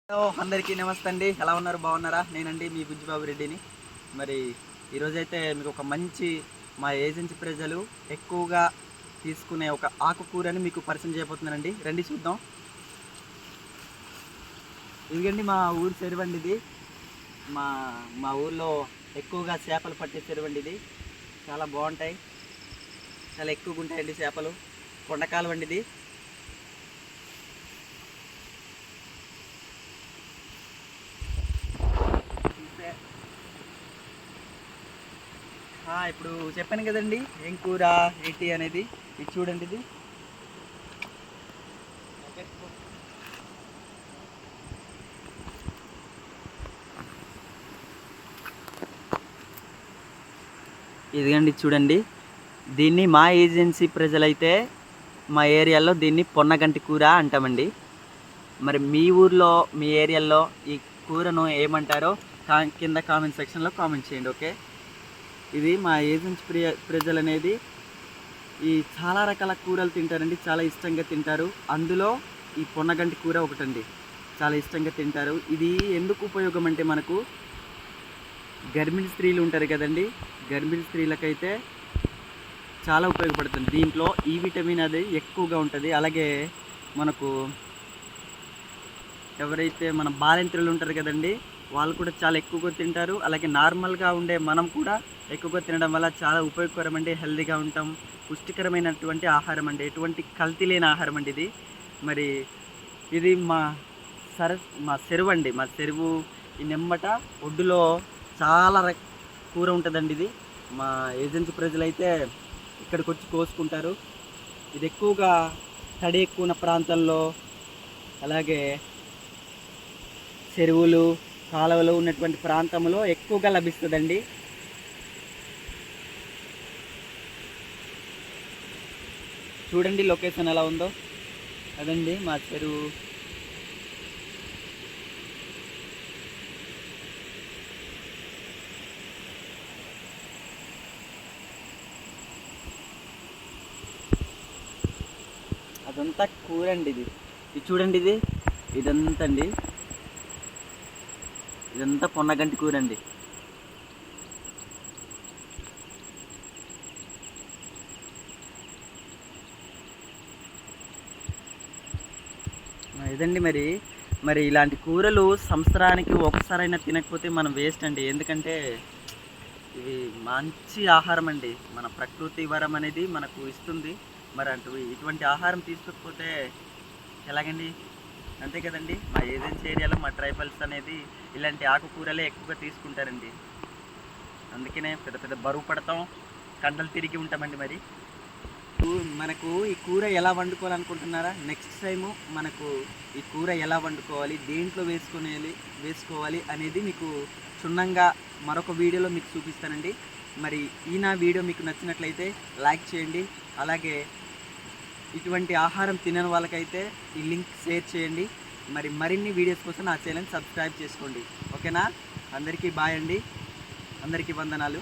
Hello అందరికీ నమస్తే అండి. ఎలా ఉన్నారు? బాగున్నారా? నేనండి మీ బుజ్జిబాబు రెడ్డిని. మరి ఈరోజైతే మీకు ఒక మంచి మా ఏజెన్సీ ప్రజలు ఎక్కువగా తీసుకునే ఒక ఆకుకూరని మీకు పరిచయం చేయబోతున్నానండి. రండి చూద్దాం. ఇదిగండి మా ఊరు చెరువండి ఇది. మా మా ఊర్లో ఎక్కువగా చేపలు పట్టే చెరువండి ఇది. చాలా బాగుంటాయి, చాలా ఎక్కువగా ఉంటాయండి చేపలు. కొండకాలం అండి ఇది. ఇప్పుడు చెప్పాను కదండి ఏం కూర ఏంటి అనేది. ఇది చూడండి, ఇది ఇదిగండి చూడండి. దీన్ని మా ఏజెన్సీ ప్రజలైతే మా ఏరియాలో దీన్ని పొన్నగంటి కూర అంటామండి. మరి మీ ఊర్లో మీ ఏరియాలో ఈ కూరను ఏమంటారో కింద కామెంట్ సెక్షన్లో కామెంట్ చేయండి. ఓకే, ఇది మా ఏజెన్సీ ప్రజలు అనేది ఈ చాలా రకాల కూరలు తింటారండి, చాలా ఇష్టంగా తింటారు. అందులో ఈ పొన్నగంటి కూర ఒకటండి, చాలా ఇష్టంగా తింటారు. ఇది ఎందుకు ఉపయోగం అంటే మనకు గర్భిణీ స్త్రీలు ఉంటారు కదండి, గర్భిణీ స్త్రీలకైతే చాలా ఉపయోగపడుతుంది. దీంట్లో ఈ విటమిన్ అది ఎక్కువగా ఉంటుంది. అలాగే మనకు ఎవరైతే మన బాలింతలు ఉంటారు కదండి, వాళ్ళు కూడా చాలా ఎక్కువగా తింటారు. అలాగే నార్మల్గా ఉండే మనం కూడా ఎక్కువగా తినడం వల్ల చాలా ఉపయోగకరం అండి. హెల్తీగా ఉంటాం, పుష్టికరమైనటువంటి ఆహారం అండి, ఎటువంటి కల్తీ లేని ఆహారం అండి ఇది. మరి ఇది మా చెరువు అండి, మా చెరువు ఈ నెమ్మట ఒడ్డులో చాలా కూర ఉంటుందండి. ఇది మా ఏజెన్సీ ప్రజలైతే ఇక్కడికి వచ్చి కోసుకుంటారు. ఇది ఎక్కువగా తడి ఎక్కువ ఉన్న ప్రాంతంలో, అలాగే చెరువులు కాలువలు ఉన్నటువంటి ప్రాంతంలో ఎక్కువగా లభిస్తుందండి. చూడండి లొకేషన్ ఎలా ఉందో. అదండి మా చెరువు. అదంతా కూర అండి. ఇది చూడండి, ఇదంతా అండి, ఇదంతా పొన్నగంటి కూర అండి. ఇదండి మరి ఇలాంటి కూరలు సంవత్సరానికి ఒకసారైనా తినకపోతే మనం వేస్ట్ అండి. ఎందుకంటే ఇవి మంచి ఆహారం అండి, మన ప్రకృతి వరం అనేది మనకు ఇస్తుంది. మరి ఇటువంటి ఆహారం తీసుకోకపోతే ఎలాగండి? అంతే కదండి. మా ఏజెన్సీ ఏరియాలో మా ట్రైబల్స్ అనేది ఇలాంటి ఆకుకూరలే ఎక్కువగా తీసుకుంటారండి. అందుకనే పెద్ద పెద్ద బరువు పడతాం, కండలు తిరిగి ఉంటామండి. మరి మనకు ఈ కూర ఎలా వండుకోవాలనుకుంటున్నారా? నెక్స్ట్ టైము మనకు ఈ కూర ఎలా వండుకోవాలి, దేంట్లో వేసుకోవాలి అనేది మీకు క్షుణ్ణంగా మరొక వీడియోలో మీకు చూపిస్తానండి. మరి నా వీడియో మీకు నచ్చినట్లయితే లైక్ చేయండి. అలాగే ఇటువంటి ఆహారం తినని వాళ్ళకైతే ఈ లింక్ షేర్ చేయండి. మరిన్ని వీడియోస్ కోసం నా ఛానల్ సబ్స్క్రైబ్ చేసుకోండి. ఓకేనా? అందరికీ బాయ్ అండి, అందరికీ వందనాలు.